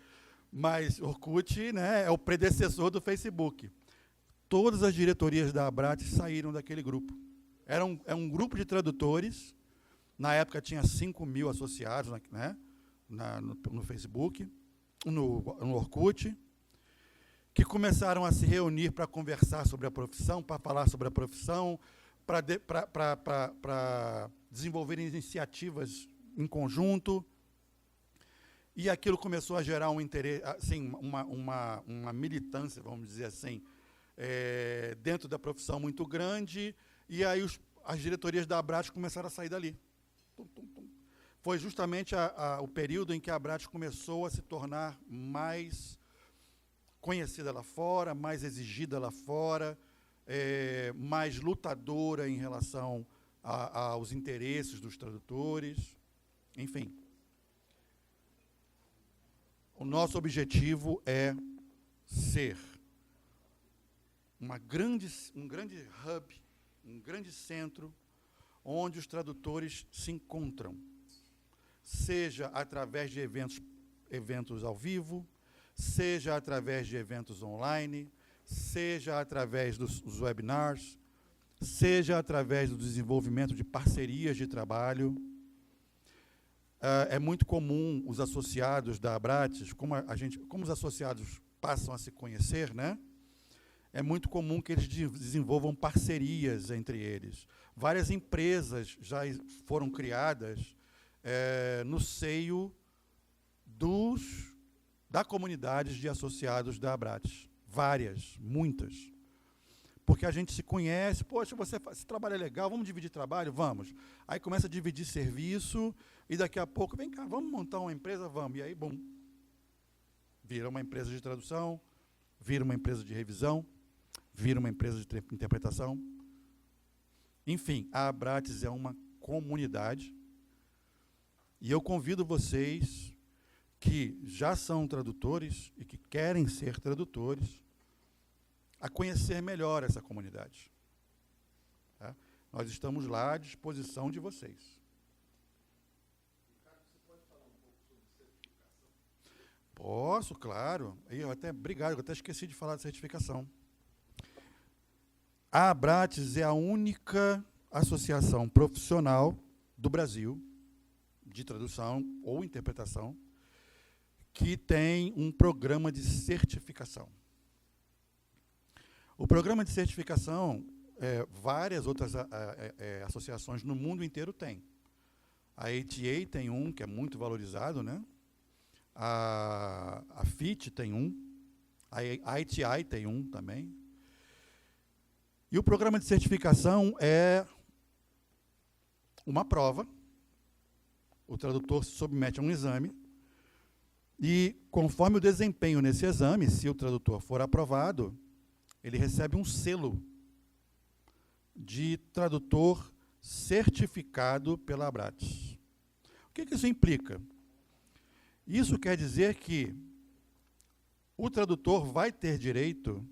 Mas Orkut, né, é o predecessor do Facebook. Todas as diretorias da Abrates saíram daquele grupo. É um grupo de tradutores. Na época tinha 5.000 associados, né, no Facebook, no Orkut, que começaram a se reunir para conversar sobre a profissão, para falar sobre a profissão, para desenvolver iniciativas em conjunto. E aquilo começou a gerar um interesse, assim, uma militância, vamos dizer assim, dentro da profissão muito grande, e aí as diretorias da Abrates começaram a sair dali. Foi justamente o período em que a Abrates começou a se tornar mais conhecida lá fora, mais exigida lá fora, mais lutadora em relação aos interesses dos tradutores, enfim. O nosso objetivo é ser um grande hub, um grande centro, onde os tradutores se encontram, seja através de eventos ao vivo, seja através de eventos online, seja através dos webinars, seja através do desenvolvimento de parcerias de trabalho. É muito comum os associados da Abrates, como os associados passam a se conhecer, né? É muito comum que eles desenvolvam parcerias entre eles. Várias empresas já foram criadas no seio da comunidade de associados da Abrates. Várias, muitas. Porque a gente se conhece, poxa, esse trabalho é legal, vamos dividir trabalho? Vamos. Aí começa a dividir serviço, e daqui a pouco, vem cá, vamos montar uma empresa? Vamos. E aí, bum, vira uma empresa de tradução, vira uma empresa de revisão, vira uma empresa de interpretação. Enfim, a Abrates é uma comunidade, e eu convido vocês que já são tradutores e que querem ser tradutores a conhecer melhor essa comunidade. Tá? Nós estamos lá à disposição de vocês. Ricardo, você pode falar um pouco sobre certificação? Posso, claro. Obrigado, eu até esqueci de falar de certificação. A Abrates é a única associação profissional do Brasil, de tradução ou interpretação, que tem um programa de certificação. O programa de certificação, várias outras associações no mundo inteiro têm. A ATA tem um, que é muito valorizado, né? A FIT tem um, a ITI tem um também. E o programa de certificação é uma prova, o tradutor se submete a um exame, e conforme o desempenho nesse exame, se o tradutor for aprovado, ele recebe um selo de tradutor certificado pela Abrates. O que isso implica? Isso quer dizer que o tradutor vai ter direito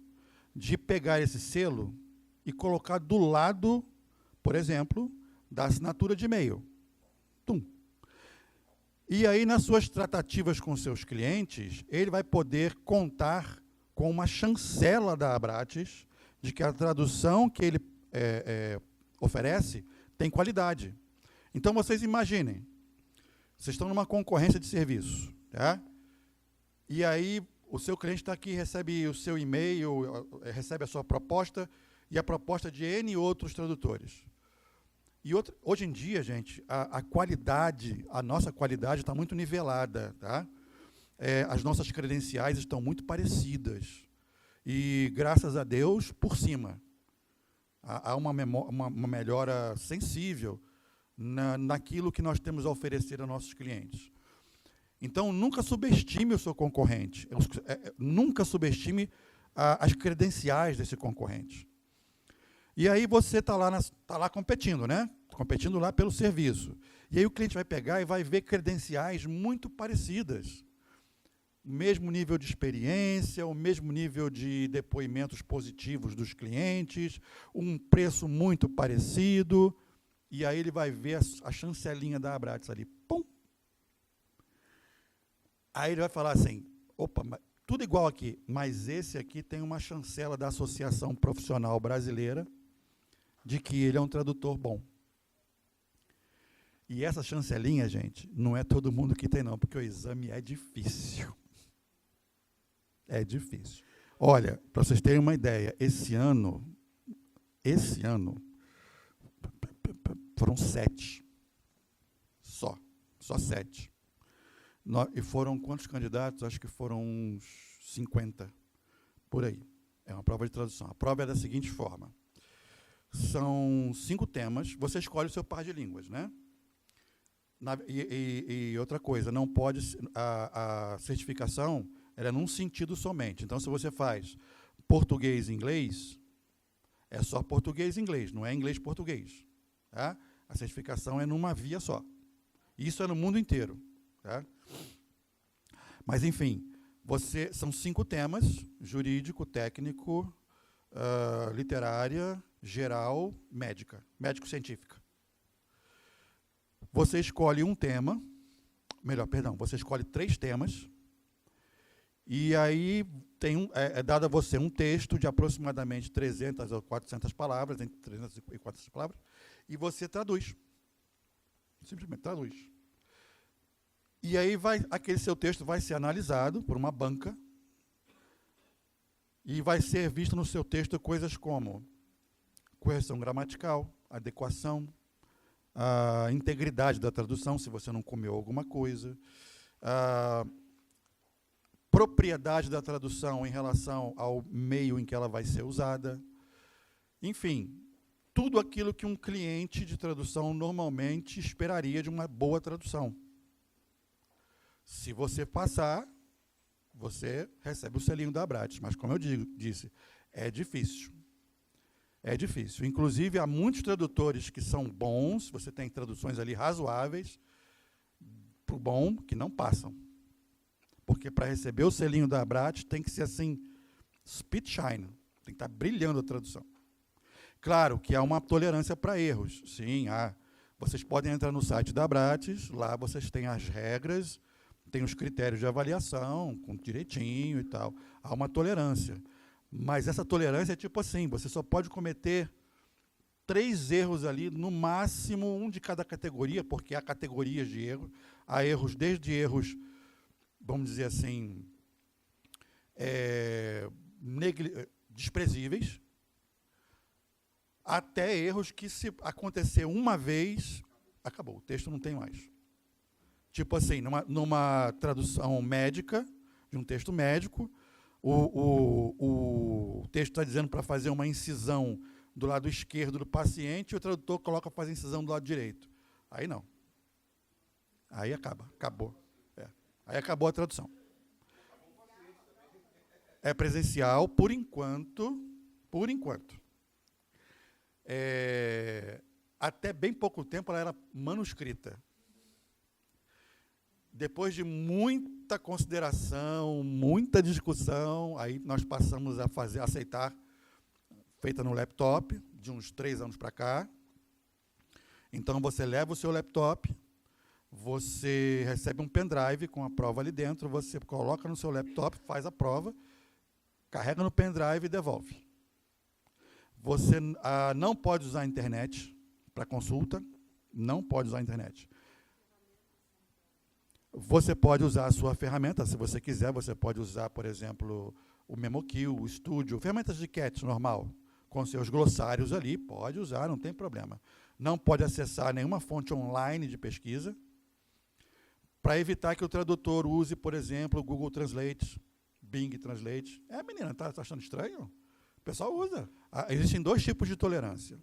de pegar esse selo e colocar do lado, por exemplo, da assinatura de e-mail. Tum. E aí, nas suas tratativas com seus clientes, ele vai poder contar com uma chancela da Abrates de que a tradução que ele oferece tem qualidade. Então, vocês imaginem, vocês estão numa concorrência de serviço, tá? E aí, o seu cliente está aqui, recebe o seu e-mail, recebe a sua proposta e a proposta de N outros tradutores. E hoje em dia, gente, a qualidade, a nossa qualidade está muito nivelada, tá? As nossas credenciais estão muito parecidas. E, graças a Deus, por cima. Há uma melhora sensível naquilo que nós temos a oferecer aos nossos clientes. Então, nunca subestime o seu concorrente. Nunca subestime as credenciais desse concorrente. E aí você está lá competindo, né? Competindo lá pelo serviço. E aí o cliente vai pegar e vai ver credenciais muito parecidas. O mesmo nível de experiência, o mesmo nível de depoimentos positivos dos clientes, um preço muito parecido, e aí ele vai ver a chancelinha da Abrates ali. Pum! Aí ele vai falar assim, opa, tudo igual aqui, mas esse aqui tem uma chancela da Associação Profissional Brasileira de que ele é um tradutor bom. E essa chancelinha, gente, não é todo mundo que tem não, porque o exame é difícil. É difícil. Olha, para vocês terem uma ideia, esse ano, foram 7. Só 7. E foram quantos candidatos? Acho que foram uns 50, por aí. É uma prova de tradução. A prova é da seguinte forma. São 5 temas, você escolhe o seu par de línguas, né? E outra coisa, não pode, a certificação ela é num sentido somente. Então, se você faz português e inglês, é só português e inglês, não é inglês-português. Tá? A certificação é numa via só. Isso é no mundo inteiro. Tá? Mas, enfim, são 5 temas, jurídico, técnico, literária, geral, médico-científica. Você escolhe um tema, você escolhe 3 temas, e aí é dado a você um texto de aproximadamente 300 a 400 palavras, entre 300 e 400 palavras, e você traduz. Simplesmente traduz. E aí aquele seu texto vai ser analisado por uma banca, e vai ser visto no seu texto coisas como correção gramatical, adequação, a integridade da tradução, se você não comeu alguma coisa, a propriedade da tradução em relação ao meio em que ela vai ser usada. Enfim, tudo aquilo que um cliente de tradução normalmente esperaria de uma boa tradução. Se você passar, você recebe o selinho da Abrates, mas como eu disse, é difícil. É difícil. Inclusive, há muitos tradutores que são bons, você tem traduções ali razoáveis, para o bom, que não passam. Porque para receber o selinho da Abrates tem que ser assim, spit shine, tem que estar brilhando a tradução. Claro que há uma tolerância para erros. Sim, há. Vocês podem entrar no site da Abrates, lá vocês têm as regras, tem os critérios de avaliação, com direitinho e tal. Há uma tolerância. Mas essa tolerância é tipo assim, você só pode cometer 3 erros ali, no máximo um de cada categoria, porque há categorias de erro, há erros, desde erros, vamos dizer assim, desprezíveis, até erros que, se acontecer uma vez, acabou, o texto não tem mais. Tipo assim, numa tradução médica, de um texto médico, o texto está dizendo para fazer uma incisão do lado esquerdo do paciente, e o tradutor coloca para fazer incisão do lado direito. Aí não. Aí acabou. Aí acabou a tradução. É presencial, por enquanto. Até bem pouco tempo ela era manuscrita. Depois de muita consideração, muita discussão, aí nós passamos a aceitar, feita no laptop, de uns 3 anos para cá. Então, você leva o seu laptop, você recebe um pendrive com a prova ali dentro, você coloca no seu laptop, faz a prova, carrega no pendrive e devolve. Você não pode usar a internet para consulta, não pode usar a internet. Você pode usar a sua ferramenta, se você quiser, você pode usar, por exemplo, o MemoQ, o Studio, ferramentas de CAT normal, com seus glossários ali, pode usar, não tem problema. Não pode acessar nenhuma fonte online de pesquisa, para evitar que o tradutor use, por exemplo, o Google Translate, Bing Translate. Menina, está achando estranho? O pessoal usa. Existem 2 tipos de tolerância.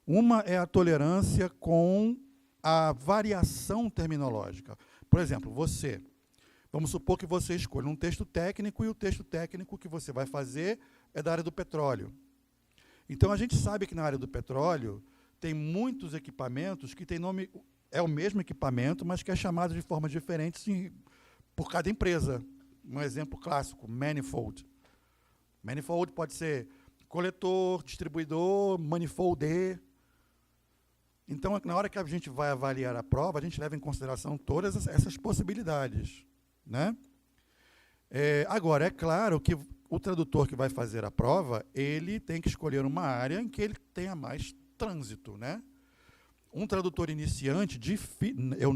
Uma é a tolerância com a variação terminológica. Por exemplo, vamos supor que você escolha um texto técnico, e o texto técnico que você vai fazer é da área do petróleo. Então, a gente sabe que na área do petróleo tem muitos equipamentos que têm nome, é o mesmo equipamento, mas que é chamado de formas diferentes por cada empresa. Um exemplo clássico, manifold. Manifold pode ser coletor, distribuidor, manifolder. Então, na hora que a gente vai avaliar a prova, a gente leva em consideração todas essas possibilidades, né? Agora, é claro que o tradutor que vai fazer a prova, ele tem que escolher uma área em que ele tenha mais trânsito, né? Um tradutor iniciante, eu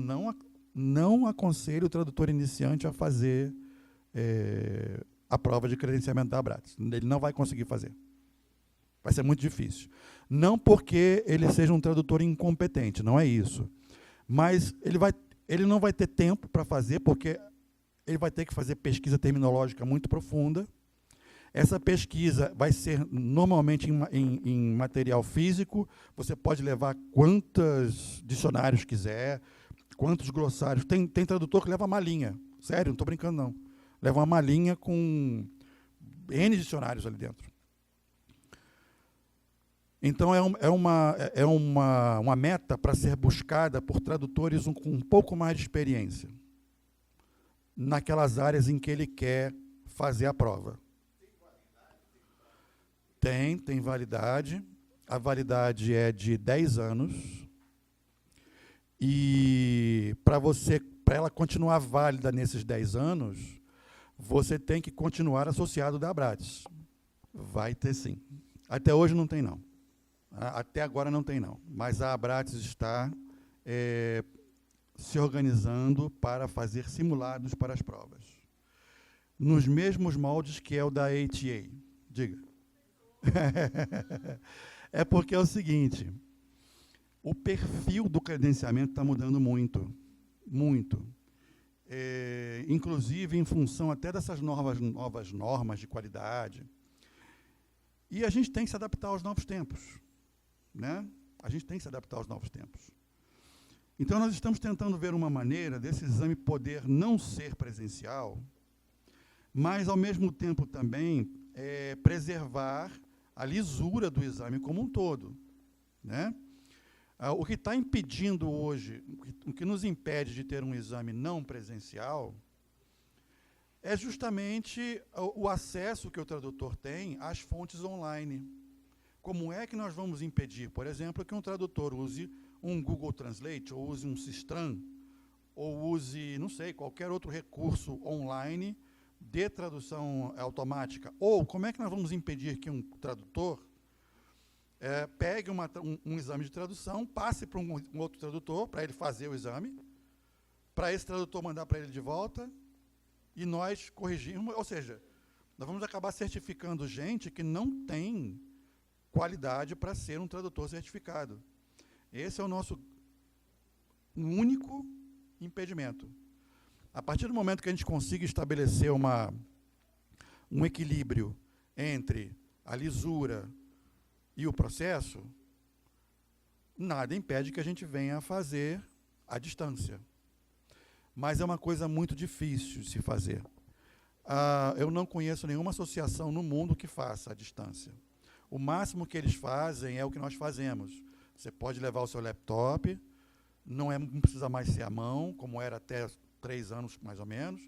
não aconselho o tradutor iniciante a fazer a prova de credenciamento da Abrades. Ele não vai conseguir fazer. Vai ser muito difícil. Não porque ele seja um tradutor incompetente, não é isso. Mas ele não vai ter tempo para fazer, porque ele vai ter que fazer pesquisa terminológica muito profunda. Essa pesquisa vai ser normalmente em material físico. Você pode levar quantos dicionários quiser, quantos glossários. Tem tradutor que leva malinha. Sério, não estou brincando, não. Leva uma malinha com N dicionários ali dentro. Então, é uma meta para ser buscada por tradutores com um pouco mais de experiência naquelas áreas em que ele quer fazer a prova. Tem validade. A validade é de 10 anos. E para ela continuar válida nesses 10 anos, você tem que continuar associado da Abrades. Vai ter sim. Até hoje não tem, não. Até agora não tem, não. Mas a Abrades está se organizando para fazer simulados para as provas. Nos mesmos moldes que é o da ATA. Diga. É porque é o seguinte, o perfil do credenciamento está mudando muito, muito. Inclusive em função até dessas novas normas de qualidade. E a gente tem que se adaptar aos novos tempos, né? A gente tem que se adaptar aos novos tempos. Então, nós estamos tentando ver uma maneira desse exame poder não ser presencial, mas, ao mesmo tempo, também preservar a lisura do exame como um todo, né? O que está impedindo hoje, o que nos impede de ter um exame não presencial, é justamente o acesso que o tradutor tem às fontes online. Como é que nós vamos impedir, por exemplo, que um tradutor use um Google Translate, ou use um Sistran, ou use, não sei, qualquer outro recurso online de tradução automática? Ou como é que nós vamos impedir que um tradutor pegue um exame de tradução, passe para um outro tradutor, para ele fazer o exame, para esse tradutor mandar para ele de volta, e nós corrigirmos, ou seja, nós vamos acabar certificando gente que não tem qualidade para ser um tradutor certificado. Esse é o nosso único impedimento. A partir do momento que a gente consiga estabelecer um equilíbrio entre a lisura e o processo, nada impede que a gente venha a fazer à distância. Mas é uma coisa muito difícil de se fazer. Eu não conheço nenhuma associação no mundo que faça à distância. O máximo que eles fazem é o que nós fazemos. Você pode levar o seu laptop, não precisa mais ser à mão, como era até 3 anos, mais ou menos.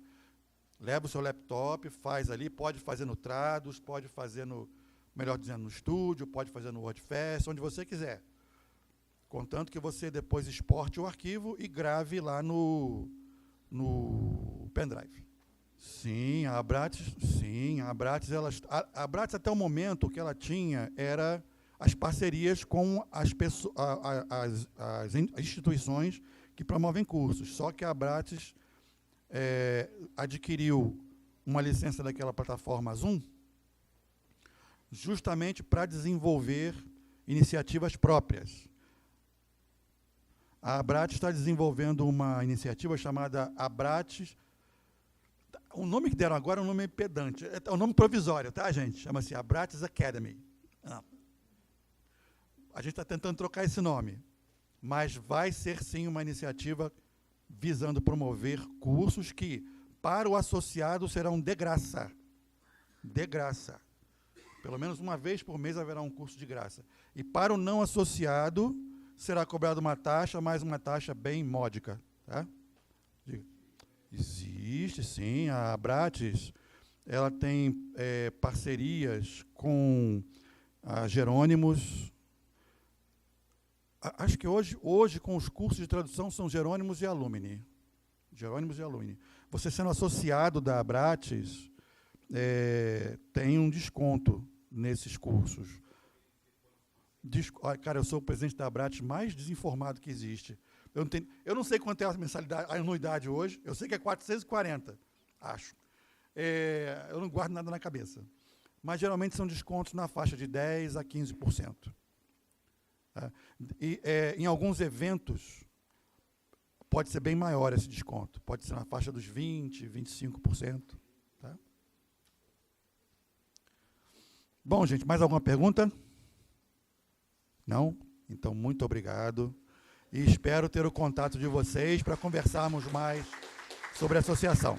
Leva o seu laptop, faz ali, pode fazer no Trados, pode fazer melhor dizendo, no estúdio, pode fazer no WordFest, onde você quiser. Contanto que você depois exporte o arquivo e grave lá no pendrive. Sim, a Abrates, a Abrates até o momento o que ela tinha era as parcerias com as instituições que promovem cursos. Só que a Abrates adquiriu uma licença daquela plataforma Zoom justamente para desenvolver iniciativas próprias. A Abrates está desenvolvendo uma iniciativa chamada Abrates. O nome que deram agora é um nome pedante. É um nome provisório, tá, gente? Chama-se Abrates Academy. Não. A gente está tentando trocar esse nome. Mas vai ser, sim, uma iniciativa visando promover cursos que, para o associado, serão de graça. De graça. Pelo menos uma vez por mês haverá um curso de graça. E para o não associado, será cobrada uma taxa, mas uma taxa bem módica. Tá? Diga. Existe, sim. A Abrates ela tem parcerias com a Jerônimos. Acho que hoje, com os cursos de tradução, são Jerônimos e Alumni. Jerônimos e Alumni. Você sendo associado da Abrates, tem um desconto nesses cursos. Cara, eu sou o presidente da Abrates mais desinformado que existe. Eu não sei quanto é a mensalidade, a anuidade hoje, eu sei que é 440, acho. Eu não guardo nada na cabeça. Mas, geralmente, são descontos na faixa de 10% a 15%. Tá? E, em alguns eventos, pode ser bem maior esse desconto. Pode ser na faixa dos 20%, 25%. Tá? Bom, gente, mais alguma pergunta? Não? Então, muito obrigado. E espero ter o contato de vocês para conversarmos mais sobre a associação.